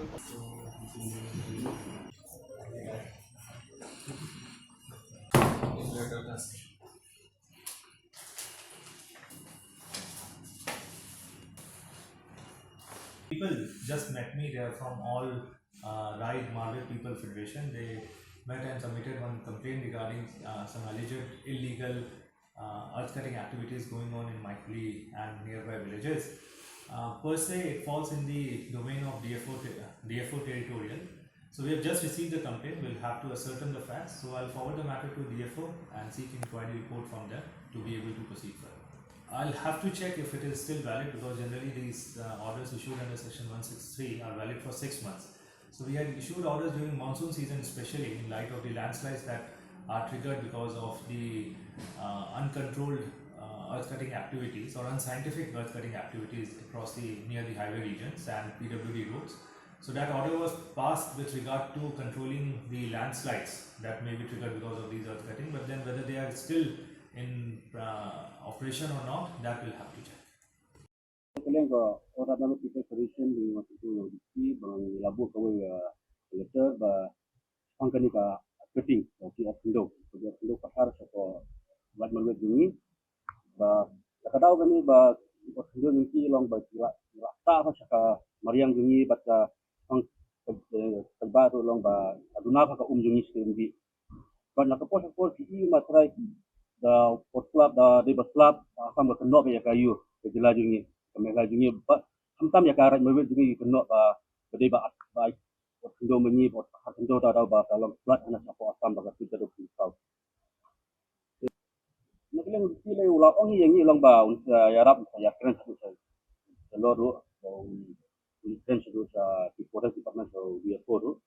People just met me. They are from all Raid Marwet People Federation. They met and submitted one complaint regarding some alleged illegal earth cutting activities going on in Maithili and nearby villages. Per se, it falls in the domain of DFO territorial. So we have just received the complaint. We'll have to ascertain the facts. So I'll forward the matter to DFO and seek inquiry report from them to be able to proceed further. I'll have to check if it is still valid, because generally these orders issued under section 163 are valid for 6 months. So we had issued orders during monsoon season, especially in light of the landslides that are triggered because of the uncontrolled earth cutting activities or unscientific earth cutting activities across the near the highway regions and PWD roads. So that order was passed with regard to controlling the landslides that may be triggered because of these earth cutting, but then whether they are still in operation or not, that will have to check. Kalian ko orang dalam kita solution di waktu itu di bang labu kau letter ba angkani ka cutting okey khyndew pasar sako Raid Marwet ini ba kadau gani ba khyndew ni long ba kira ta fa saka mariang ini baca ang tagba to long ba aduna fa ka ini sendi ba nakapos ko si matrai da potlap da de baslap asam ba kenok ya kayu kejela jungi kemela jungi ba hamtam ya karat Marwet jungi kenok ba bade ba ba khyndew menyi ba khyndew da ba dalam plat anak apa asam ba kita do pisau nakileng sila ulang ong yang ilang ba ya rap saya keren sa loro o intention sa di forest department so dia foru